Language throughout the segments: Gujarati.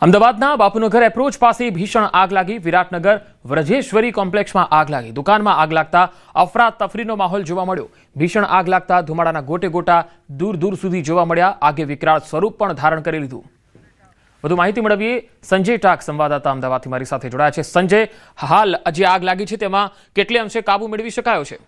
અમદાવાદના બાપુનગર એપ્રોચ પાસે ભીષણ આગ લાગી। વિરાટનગર વ્રજેશ્વરી કોમ્પ્લેક્સમાં આગ લાગી। દુકાનમાં આગ લાગતા અફરાતફરીનો માહોલ જોવા મળ્યો। ભીષણ આગ લાગતા ધુમાડાના ગોટે ગોટા દૂર દૂર સુધી જોવા મળ્યા। આગે વિકરાળ સ્વરૂપ પણ ધારણ કરી લીધું। વધુ માહિતી મેળવીએ સંજય ટાક સંવાદદાતા અમદાવાદથી મારી સાથે જોડાયા છે। સંજય, હાલ જે આગ લાગી છે તેમાં કેટલે અંશે કાબુ મેળવી શકાયો છે?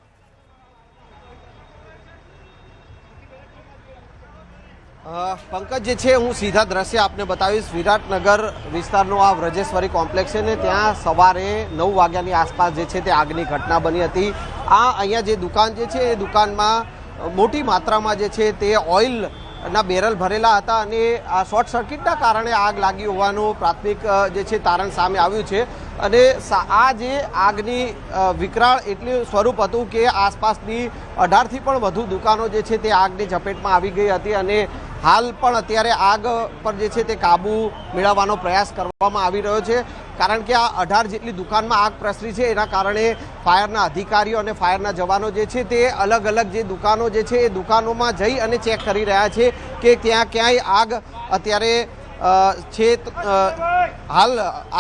पंकज जे छे हूँ सीधा दृश्य आपने बतावीश। विराटनगर विस्तारनो आ व्रजेश्वरी कॉम्प्लेक्स है ने त्या सवारे 9 वाग्यानी आसपास जे छे ते आगनी घटना बनी हती। आ अहींया जे दुकान जे छे ए दुकानमां मोटी मात्रामां जे छे ते ऑइल ना बेरल भरेला हता अने आ शॉर्ट सर्किटना कारणे आग लागी होવાનું प्राथमिक जे छे तारण सामे આવ્યું છે। અને આ જે આગની વિકરાળ એટલું સ્વરૂપ હતું કે આસપાસની 18 થી પણ વધુ દુકાનો જે છે તે આગની ઝપેટમાં આવી ગઈ હતી અને હાલ પણ અત્યારે આગ પર જે છે તે કાબુ મેળવવાનો પ્રયાસ કરવામાં આવી રહ્યો છે। કારણ કે આ 18 જેટલી દુકાનમાં આગ પ્રસરી છે એના કારણે ફાયરના અધિકારીઓ અને ફાયરના જવાનો જે છે તે અલગ અલગ જે દુકાનો જે છે એ દુકાનોમાં જઈ અને ચેક કરી રહ્યા છે કે ત્યાં ક્યાંય આગ અત્યારે છે। हाल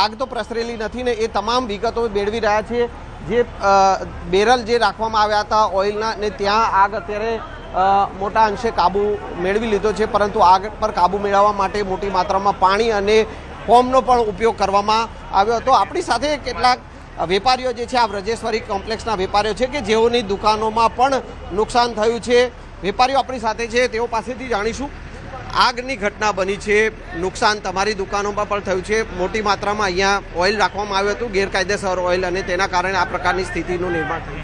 आग तो प्रसरेली नहीं ने ए तमाम विगतो मेळवी रह्या छे। जे बेरल जे राखवामां आव्या हता ऑइलना ने त्यां आग अत्यारे मोटा अंशे काबू मेळवी लीधो छे, परंतु आग पर काबू मेळववा माटे मोटी मात्रामां पाणी अने फोमनो पण उपयोग करवामां आव्यो हतो। आपणी साथे केटलाक वेपारीओ जे छे आ व्रजेश्वरी कॉम्प्लेक्सना वेपारीओ छे के जेओनी दुकानोमां पण नुकसान थयुं छे। वेपारीओ आपणी साथे छे, तेओ पासेथी जाणीशुं આગની ઘટના બની છે, નુકસાન તમારી દુકાનોમાં પણ થયું છે। મોટી માત્રામાં અહીંયા ઓઇલ રાખવામાં આવ્યું હતું, ગેરકાયદેસર ઓઇલ, અને તેના કારણે આ પ્રકારની સ્થિતિનું નિર્માણ થયું।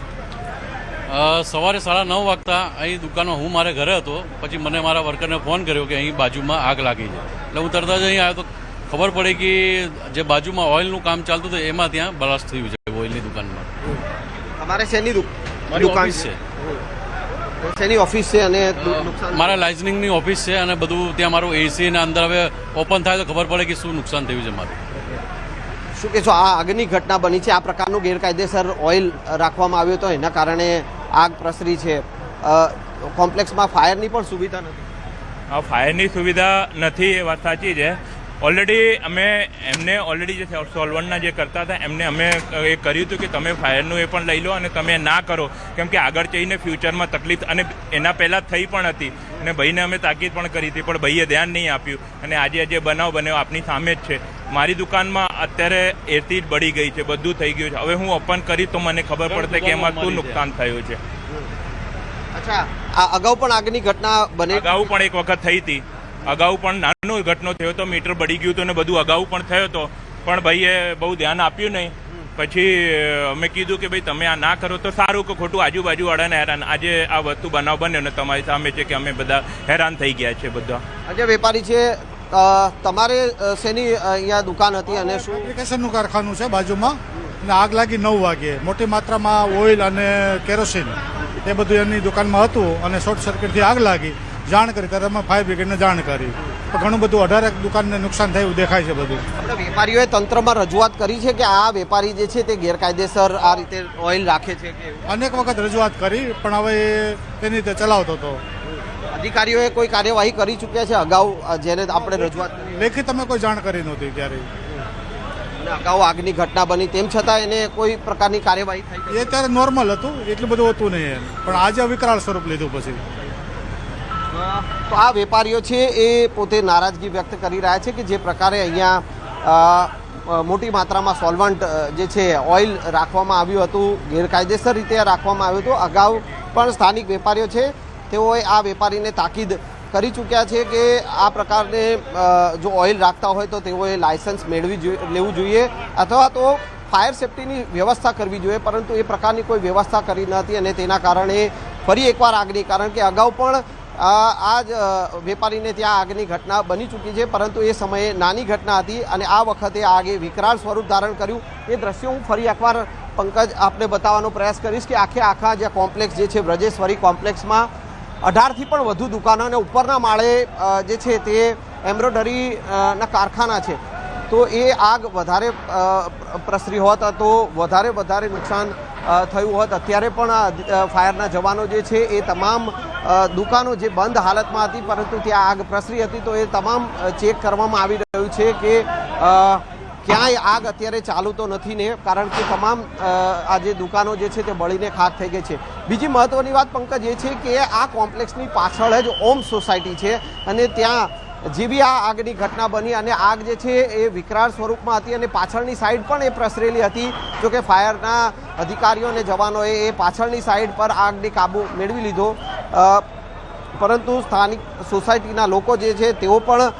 સવારે 9:30 વાગતા અહીં દુકાનમાં હું મારે ઘરે હતો, પછી મને મારા વર્કરને ફોન કર્યો કે અહીં બાજુમાં આગ લાગી છે। એટલે હું તરત જ અહીં આવ્યો તો ખબર પડી કે જે બાજુમાં ઓઇલનું કામ ચાલતું હતું એમાં ત્યાં બ્લાસ્ટ થયું છે ઓઇલની દુકાનમાં। તમારે શેની દુકાન છે? શેની ઓફિસ છે અને નુકસાન? મારા લાઇઝનિંગની ઓફિસ છે અને બધું ત્યાં મારું એસી ને અંદર હવે ઓપન થાય તો ખબર પડે કે શું નુકસાન થયું છે મારું। શું કહેશો, આ આગની ઘટના બની છે, આ પ્રકારનું ગેરકાયદેસર ઓઇલ રાખવામાં આવ્યું તો એના કારણે આગ પ્રસરી છે। કોમ્પ્લેક્સમાં ફાયરની પણ સુવિધા નથી? ફાયરની સુવિધા નથી એ વાત સાચી છે। ઓલરેડી અમે એમને ઓલરેડી જે સોલ્વન્ટના જે કરતા હતા એમને અમે એ કર્યું હતું કે તમે ફાયરનું એ પણ લઈ લો અને તમે ના કરો, કેમ કે આગળ જઈને ફ્યુચરમાં તકલીફ, અને એના પહેલાં થઈ પણ હતી અને ભાઈને અમે તાકીદ પણ કરી હતી પણ ભાઈએ ધ્યાન નહીં આપ્યું અને આજે જે બનાવ બન્યો આપણી સામે જ છે। મારી દુકાનમાં અત્યારે એરથી જ બળી ગઈ છે, બધું થઈ ગયું છે। હવે હું ઓપન કરી તો મને ખબર પડશે કે એમાં શું નુકસાન થયું છે। અચ્છા, આ અગાઉ પણ આગની ઘટના બની? અગાઉ પણ એક વખત થઈ હતી, અગાઉ પણ નાનો ઘટનો થયો હતો, મીટર બળી ગયું હતું ને બધું અગાઉ પણ થયો હતો, પણ ભાઈએ બહુ ધ્યાન આપ્યું નહીં। પછી અમે કીધું કે ભાઈ તમે આ ના કરો તો સારું કે ખોટું આજુબાજુવાળાને હેરાન। આજે આ વસ્તુ બનાવ બન્યો ને તમારી સામે છે કે અમે બધા હેરાન થઈ ગયા છે બધા। આજે વેપારી છે, તમારે શેની અહીંયા દુકાન હતી અને શું? ફેબ્રિકેશનનું કારખાનું છે બાજુમાં, અને આગ લાગી 9 વાગે। મોટી માત્રામાં ઓઇલ અને કેરોસીન એ બધું એની દુકાનમાં હતું અને શોર્ટ સર્કિટથી આગ લાગી। જાણ કરી ત્યારે અમે ફાયર બ્રિગેડને જાણ કરી તો ઘણું બધું 18 દુકાનને નુકસાન થયું દેખાય છે બધું। આપણે વેપારીઓએ તંત્રમાં રજૂઆત કરી છે કે આ વેપારી જે છે તે ગેરકાયદેસર આ રીતે ઓઇલ રાખે છે કે? અનેક વખત રજૂઆત કરી પણ હવે તેની રીતે ચલાવતો હતો। અધિકારીઓએ કોઈ કાર્યવાહી કરી ચૂક્યા છે અગાઉ જેને આપણે રજૂઆત કરી? લેખિત અમે કોઈ જાણ કરી નહોતી ક્યારેય, અને અગાઉ આગની ઘટના બની તેમ છતાં એને કોઈ પ્રકારની કાર્યવાહી થઈ? એ ત્યારે નોર્મલ હતું, એટલું બધું હતું નહીં, પણ આજે વિકરાળ સ્વરૂપ લીધું પછી। તો આ વેપારીઓ છે એ પોતે નારાજગી વ્યક્ત કરી રહ્યા છે કે જે પ્રકારે અહીંયા મોટી માત્રામાં સોલ્વન્ટ જે છે ઓઇલ રાખવામાં આવ્યું હતું, ગેરકાયદેસર રીતે રાખવામાં આવ્યું હતું। અગાઉ પણ સ્થાનિક વેપારીઓ છે તેઓએ આ વેપારીને તાકીદ કરી ચૂક્યા છે કે આ પ્રકારને જો ઓઇલ રાખતા હોય તો તેઓએ લાયસન્સ લેવું જોઈએ અથવા તો ફાયર સેફ્ટીની વ્યવસ્થા કરવી જોઈએ, પરંતુ એ પ્રકારની કોઈ વ્યવસ્થા કરી ન હતી અને તેના કારણે ફરી એકવાર આગની, કારણ કે અગાઉ પણ આ જ વેપારીને ત્યાં આગની ઘટના બની ચૂકી છે, પરંતુ એ સમયે નાની ઘટના હતી અને આ વખતે આગે વિકરાળ સ્વરૂપ ધારણ કર્યું। એ દ્રશ્યો હું ફરી એકવાર પંકજ આપને બતાવવાનો પ્રયાસ કરીશ કે આખા જે કોમ્પ્લેક્સ જે છે વ્રજેશ્વરી કોમ્પ્લેક્સમાં 18 થી પણ વધુ દુકાનો અને ઉપરના માળે જે છે તે એમ્બ્રોઇડરીના કારખાના છે। તો એ આગ વધારે પ્રસરી હોત તો વધારે નુકસાન થયું હોત અત્યારે પણ ફાયરના જવાનો જે છે એ તમામ દુકાનો જે બંધ હાલતમાં હતી પરંતુ ત્યાં આગ પ્રસરી હતી તો એ તમામ ચેક કરવામાં આવી રહ્યું છે કે ક્યાંય આગ અત્યારે ચાલુ તો નથી ને, કારણ કે તમામ આ જે દુકાનો જે છે તે બળીને ખાખ થઈ ગઈ છે. બીજી મહત્વની વાત પંકજ એ છે કે આ કોમ્પ્લેક્સની પાછળ જ ઓમ સોસાયટી છે અને ત્યાં જે બી આ આગની ઘટના બની અને આગ જે છે એ વિકરાળ સ્વરૂપમાં હતી અને પાછળની સાઈડ પણ એ પ્રસરેલી હતી. જોકે ફાયરના અધિકારીઓ અને જવાનોએ એ પાછળની સાઈડ પર આગને કાબુ મેળવી લીધો, પરંતુ સ્થાનિક સોસાયટીના લોકો જે છે તેઓ પણ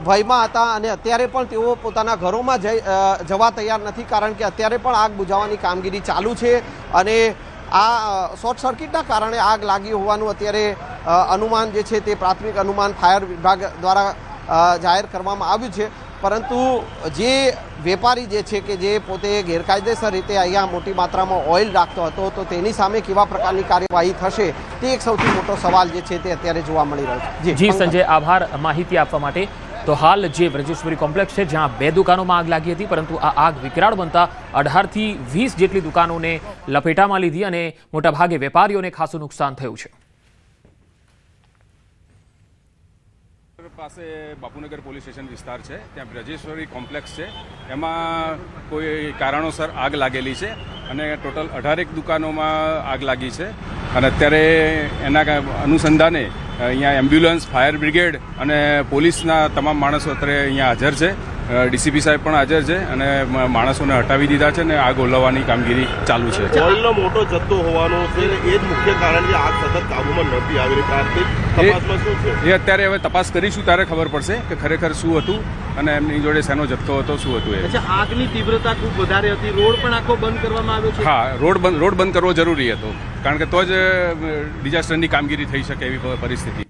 ભયમાં હતા અને અત્યારે પણ તેઓ પોતાના ઘરોમાં જવા તૈયાર નથી, કારણ કે અત્યારે પણ આગ બુઝાવવાની કામગીરી ચાલુ છે અને આ શોર્ટ સર્કિટના કારણે આગ લાગી હોવાનું અત્યારે અનુમાન જે છે તે પ્રાથમિક અનુમાન ફાયર વિભાગ દ્વારા જાહેર કરવામાં આવ્યું છે. પરંતુ જે વેપારી જે છે કે જે પોતે ગેરકાયદેસર રીતે અહીંયા મોટી માત્રામાં ઓઇલ રાખતો હતો તો તેની સામે કેવા પ્રકારની કાર્યવાહી થશે તે એક સૌથી મોટો સવાલ જે છે તે અત્યારે જોવા મળી રહ્યો છે. જી સંજય, આભાર માહિતી આપવા માટે. તો હાલ જે વ્રજેશ્વરી કોમ્પ્લેક્સ છે જ્યાં 2 દુકાનોમાં આગ લાગી હતી, પરંતુ આ આગ વિકરાળ બનતા 18 થી 20 જેટલી દુકાનોને લપેટામાં લીધી અને મોટાભાગે વેપારીઓને ખાસું નુકસાન થયું છે. પાસે બાપુનગર પોલીસ સ્ટેશન વિસ્તાર છે, ત્યાં બ્રજેશ્વરી કોમ્પ્લેક્સ છે. એમાં કોઈ કારણોસર આગ લાગેલી છે અને ટોટલ 18 દુકાનોમાં આગ લાગી છે અને અત્યારે એના અનુસંધાને અહીંયા એમ્બ્યુલન્સ, ફાયર બ્રિગેડ અને પોલીસના તમામ માણસો અત્યારે અહીંયા હાજર છે. ડીસીપી સાહેબ પણ હાજર છે અને માણસોને હટાવી દીધા છે અને આગ ઓલવવાની કામગીરી ચાલુ છે. ઓઇલનો મોટો જથ્થો હોવાનો છે, એ જ મુખ્ય કારણ છે આગ સતત કાબુમાં નથી આવી રહી. પ્રાથમિક તપાસમાં શું છે એ અત્યારે હવે તપાસ કરીશું ત્યારે ખબર પડશે કે ખરેખર શું હતું અને એમની જોડે શેનો જથ્થો હતો, શું હતું એ. આગની તીવ્રતા ખૂબ વધારે હતી, રોડ પણ આખો બંધ કરવામાં આવ્યો છે. હા, રોડ બંધ કરવો જરૂરી હતો, કારણ કે તો જ ડિઝાસ્ટરની કામગીરી થઈ શકે એવી પરિસ્થિતિ.